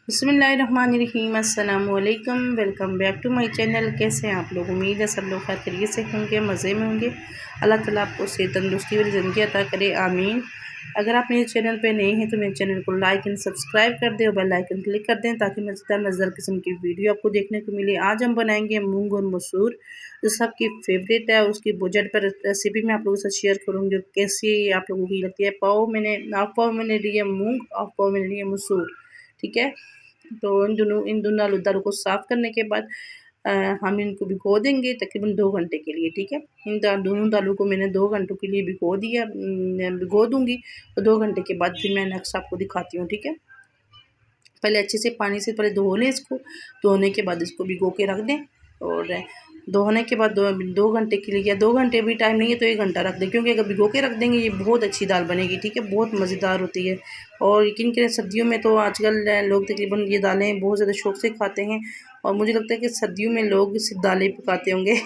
बिस्मिल्लाहिर्रहमानिर्रहीम अस्सलाम वालेकुम। Welcome back to my channel. कैसे हैं आप लोग? उम्मीद है सब लोग खैर खैरियत से होंगे, मज़े में होंगे। अल्लाह ताला आपको सेहत तंदुरुस्ती वाली ज़िंदगी अता करे, आमीन। अगर आप मेरे चैनल पे नए हैं तो मेरे चैनल को लाइक एंड सब्सक्राइब कर दें और बेल आइकन क्लिक कर दें ताकि मज़ेदार मज़ेदार किस्म की वीडियो आपको देखने को मिले। आज हम बनाएंगे मूंग और मसूर, जो सबकी फेवरेट है। उसकी बजट पर रेसिपी मैं आप लोगों से शेयर करूँगी कैसी आप लोगों की लगती है। हाफ पाव मैंने लिए मूँग, हाफ पाव मैंने लिए मसूर, ठीक है। तो इन दोनों आलू दालों को साफ़ करने के बाद हम इनको भिगो देंगे तकरीबन 2 घंटे के लिए, ठीक है। दोनों दालों को मैंने 2 घंटों के लिए भिगो दूँगी। और 2 घंटे के बाद फिर मैं नेक्स्ट आपको दिखाती हूँ, ठीक है। पहले अच्छे से पानी से पहले धो लें इसको। धोने के बाद इसको भिगो के रख दें। और धोने के बाद 2 घंटे के लिए, या 2 घंटे भी टाइम नहीं है तो 1 घंटा रख दें, क्योंकि अगर भिगो के रख देंगे ये बहुत अच्छी दाल बनेगी, ठीक है। बहुत मज़ेदार होती है। और यकीन करें सर्दियों में तो आजकल लोग तकरीबन ये दालें बहुत ज़्यादा शौक़ से खाते हैं। और मुझे लगता है कि सर्दियों में लोग सिर्फ दालें पकाते होंगे।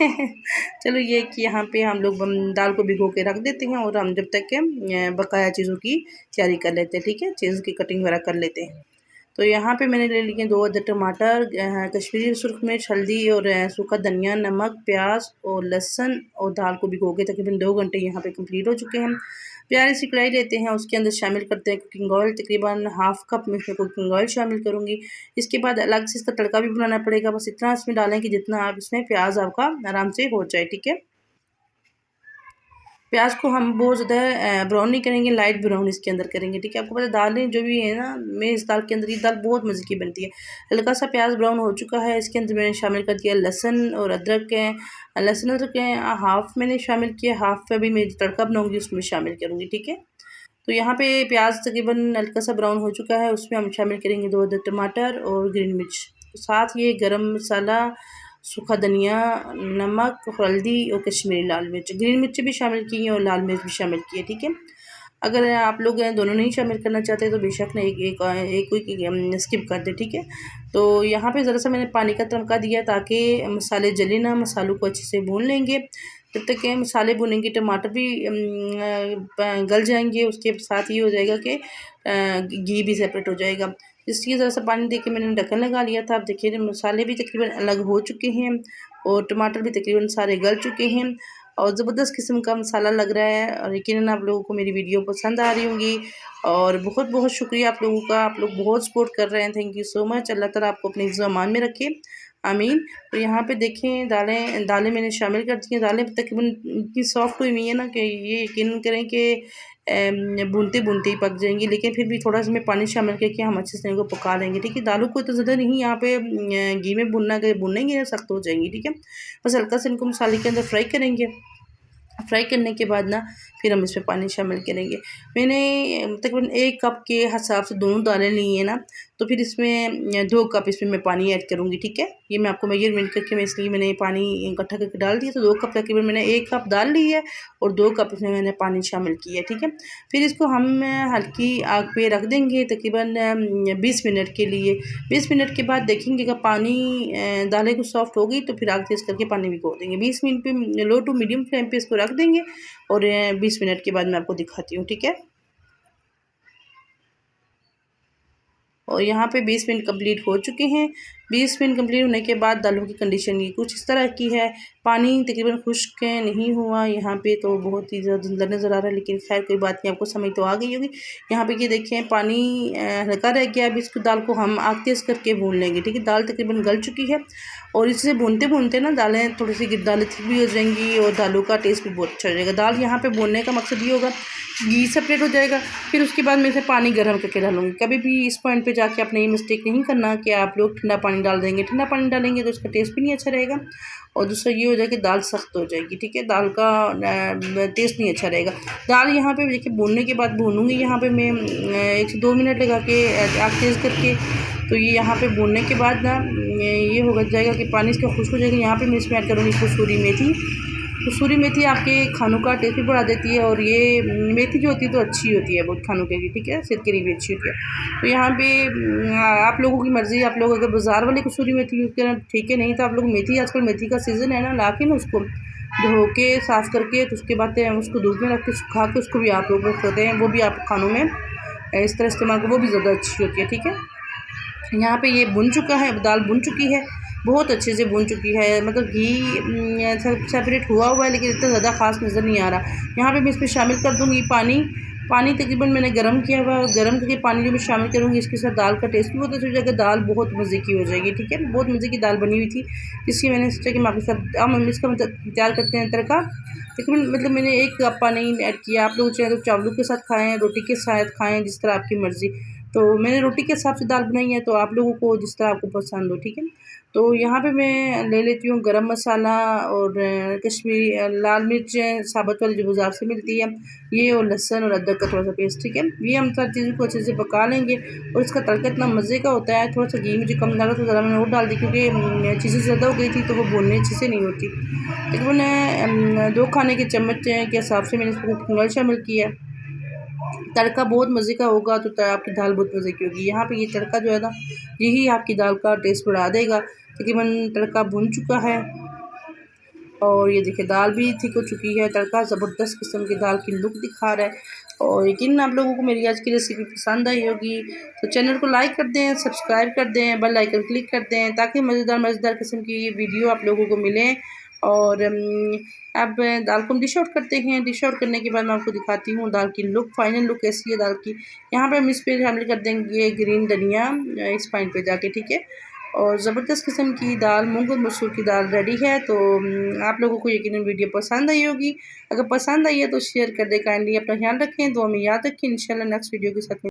चलो ये कि यहाँ पे हम लोग दाल को भिगो के रख देते हैं और हम जब तक के बकाया चीज़ों की तैयारी कर लेते हैं, ठीक है। चीज़ों की कटिंग वगैरह कर लेते हैं। तो यहाँ पे मैंने ले लिए 2 अदद टमाटर, कश्मीरी सुर्ख मिर्च, हल्दी और सूखा धनिया, नमक, प्याज और लहसुन। और दाल को भिगो के तकरीबन 2 घंटे यहाँ पे कंप्लीट हो चुके हैं। प्यारी सी कढ़ाई लेते हैं, उसके अंदर शामिल करते हैं कुकिंग ऑयल, तकरीबन हाफ़ कप मैं इसमें कुकिंग ऑयल शामिल करूँगी। इसके बाद अलग से इसका तड़का भी बनाना पड़ेगा। बस इतना इसमें डालें कि जितना आप इसमें प्याज आपका आराम से हो जाए, ठीक है। प्याज को हम बहुत ज़्यादा ब्राउन नहीं करेंगे, लाइट ब्राउन इसके अंदर करेंगे, ठीक है। आपको पता है दालें जो भी है ना, मैं इस दाल के अंदर, ये दाल बहुत मज़े की बनती है। हल्का सा प्याज ब्राउन हो चुका है, इसके अंदर मैंने शामिल कर दिया लहसुन और अदरक। लहसुन अदरक हाफ़ मैंने शामिल किया, हाफ़ अभी मैं तड़का बनाऊँगी उसमें शामिल करूँगी, ठीक है। तो यहाँ पे प्याज तकरीबन हल्का सा ब्राउन हो चुका है, उसमें हम शामिल करेंगे 2 अदद टमाटर और ग्रीन मिर्च। साथ ये गरम मसाला, सूखा धनिया, नमक, हल्दी और कश्मीरी लाल मिर्च। ग्रीन मिर्च भी शामिल की है और लाल मिर्च भी शामिल की है, ठीक है। अगर आप लोग दोनों नहीं शामिल करना चाहते तो बेशक ना एक कोई स्किप कर दें, ठीक है। तो यहाँ पे ज़रा सा मैंने पानी का तड़का दिया ताकि मसाले जले ना। मसालों को अच्छे से भून लेंगे। जब तक के मसाले भुनेंगे टमाटर भी गल जाएंगे। उसके साथ ये हो जाएगा कि घी भी सेपरेट हो जाएगा। इसलिए ज़रा सा पानी दे के मैंने ढक्कन लगा लिया था। आप देखिए मसाले भी तकरीबन अलग हो चुके हैं और टमाटर भी तकरीबन सारे गल चुके हैं और ज़बरदस्त किस्म का मसाला लग रहा है। और यकीनन आप लोगों को मेरी वीडियो पसंद आ रही होंगी। और बहुत बहुत शुक्रिया आप लोगों का, आप लोग बहुत सपोर्ट कर रहे हैं। Thank you so much. अल्लाह ताला आपको अपने हिफ्ज़ अमान में रखे, आमीन। तो यहाँ पे देखें दालें मैंने शामिल कर दी हैं। दालें तकरीबन इतनी सॉफ्ट हुई हुई है ना कि ये यकीन करें कि भूनते भूनते ही पक जाएंगी। लेकिन फिर भी थोड़ा सा मैं पानी शामिल करके हम अच्छे से इनको पका लेंगे, ठीक है। दालों को तो ज़्यादा नहीं यहाँ पे घी में भुनेंगे ना, सख्त हो जाएंगी, ठीक है। बस हल्का से इनको मसाले के अंदर फ्राई करेंगे। फ्राई करने के बाद ना फिर हम इसमें पानी शामिल करेंगे। मैंने तकरीबन 1 कप के हिसाब से दोनों दालें ली हैं ना, तो फिर इसमें 2 कप इसमें मैं पानी ऐड करूँगी, ठीक है। ये मैं आपको मेजरमेंट करके मैं इसलिए मैंने पानी इकट्ठा करके डाल दिया। तो 2 कप तकरीबन मैंने 1 कप दाल ली है और 2 कप इसमें मैंने पानी शामिल किया है, ठीक है। फिर इसको हम हल्की आग पे रख देंगे तकरीबन 20 मिनट के लिए। 20 मिनट के बाद देखेंगे अगर पानी दालें कुछ सॉफ्ट हो गई तो फिर आग तेज़ करके पानी भिगो देंगे। 20 मिनट पे लो टू मीडियम फ्लेम पे इसको रख देंगे और 20 मिनट के बाद मैं आपको दिखाती हूँ, ठीक है। और यहाँ पे 20 मिनट कंप्लीट हो चुके हैं। 20 मिनट कंप्लीट होने के बाद दालों की कंडीशन ये कुछ इस तरह की है। पानी तकरीबन खुश्क नहीं हुआ यहाँ पे, तो बहुत ही ज़्यादा धुंधला नज़र आ रहा है, लेकिन खैर कोई बात नहीं, आपको समझ तो आ गई होगी। यहाँ पे ये देखें पानी हल्का रह गया। अब इसको दाल को हम आग तेज़ करके भून लेंगे, ठीक है। दाल तकरीबन गल चुकी है और इससे भूनते भूनते ना दालें थोड़ी सी दालें थिक भी हो जाएंगी और दालों का टेस्ट भी बहुत अच्छा हो जाएगा। दाल यहाँ पे भूनने का मकसद ये होगा घी सेपरेट हो जाएगा। फिर उसके बाद मैं इसे पानी गर्म करके डालूँगी। कभी भी इस पॉइंट पे जाके आपने ये मिस्टेक नहीं करना कि आप लोग ठंडा पानी डाल देंगे। ठंडा पानी डालेंगे तो उसका टेस्ट भी नहीं अच्छा रहेगा और दूसरा ये हो जाएगा कि दाल सख्त हो जाएगी, ठीक है। दाल का टेस्ट नहीं अच्छा रहेगा। दाल यहाँ पे देखिए भूनने के बाद भूनूँगी यहाँ पे मैं 1 से 2 मिनट लगा के आग तेज़ करके। तो ये यहाँ पे भूनने के बाद ना ये हो जाएगा कि पानी इसका खुश्क हो जाएगा। यहाँ पे मैं इसमें ऐड करूँगी कसूरी मेथी। कसूरी मेथी आपके खानों का टेस्ट भी बढ़ा देती है और ये मेथी जो होती है तो अच्छी होती है बहुत खानों के लिए, ठीक है। सेहत के लिए भी अच्छी होती है। तो यहाँ पे आप लोगों की मर्ज़ी, आप लोग अगर बाज़ार वाली कसूरी मेथी यूज़ करें ठीक है, नहीं तो आप लोग मेथी, आजकल मेथी का सीज़न है ना, ला के ना उसको धो के साफ़ करके तो उसके बाद उसको धूप में रख के सुखा के उसको भी आप लोग रख सकते हैं। वो भी आप खानों में इस तरह इस्तेमाल करो, वो भी ज़्यादा अच्छी होती है, ठीक है। यहाँ पे ये भुन चुका है, दाल भुन चुकी है, बहुत अच्छे से भुन चुकी है, मतलब घी सेपरेट हुआ हुआ है लेकिन इतना ज़्यादा ख़ास नज़र नहीं आ रहा। यहाँ पे मैं इसमें शामिल कर दूँगी पानी। पानी तकरीबन मैंने गर्म किया हुआ है, गर्म करके पानी जो मैं शामिल करूँगी इसके साथ दाल का टेस्ट भी बहुत अच्छा हो जाएगा, दाल बहुत मज़े की हो जाएगी। ठीक है, बहुत मज़े की दाल बनी हुई थी, इसलिए मैंने सोचा कि मैं आपके साथ अब हम इसका मतलब तैयार करते हैं तड़का। तकरीबन मतलब मैंने एक कप्पा नहीं ऐड किया, आप लोग चाहें तो चावलों के साथ खाएँ, रोटी के साथ खाएँ, जिस तरह आपकी मर्ज़ी। तो मैंने रोटी के हिसाब से दाल बनाई है, तो आप लोगों को जिस तरह आपको पसंद हो, ठीक है। तो यहाँ पे मैं ले लेती हूँ गरम मसाला और कश्मीरी लाल मिर्च साबुत वाली जो बाज़ार से मिलती है, ये और लहसुन और अदरक का थोड़ा सा पेस्ट, ठीक है। ये हम सब चीज़ों को अच्छे से पका लेंगे और इसका तड़का इतना मज़े का होता है। थोड़ा सा घी मुझे कम लगा तो ज़रा मैंने और डाल दी, क्योंकि चीज़ें ज़्यादा हो गई थी तो वो भूनने अच्छे से नहीं होती। तकरीबन 2 खाने के चम्मच के हिसाब से मैंने इसको कंगल शामिल किया है। तड़का बहुत मज़े का होगा तो आपकी दाल बहुत मज़े की होगी। यहाँ पे ये तड़का जो है ना, यही आपकी दाल का टेस्ट बढ़ा देगा। तकरीबन तड़का भुन चुका है और ये देखिए दाल भी ठीक हो चुकी है। तड़का ज़बरदस्त किस्म की दाल की लुक दिखा रहा है और यकीनन आप लोगों को मेरी आज की रेसिपी पसंद आई होगी। तो चैनल को लाइक कर दें, सब्सक्राइब कर दें, बेल आइकन क्लिक कर दें ताकि मज़ेदार किस्म की वीडियो आप लोगों को मिलें। और अब दाल को हम डिश आउट करते हैं। डिश आउट करने के बाद मैं आपको दिखाती हूँ दाल की लुक, फाइनल लुक कैसी है दाल की। यहाँ पे हम इस पे शामिल कर देंगे ग्रीन धनिया इस पॉइंट पे जाके, ठीक है। और ज़बरदस्त किस्म की दाल मूंग और मसूर की दाल रेडी है। तो आप लोगों को यकीनन वीडियो पसंद आई होगी। अगर पसंद आई है तो शेयर कर दें काइंडली। अपना ख्याल रखें, दुआ में याद रखें। इंशाल्लाह नेक्स्ट वीडियो के साथ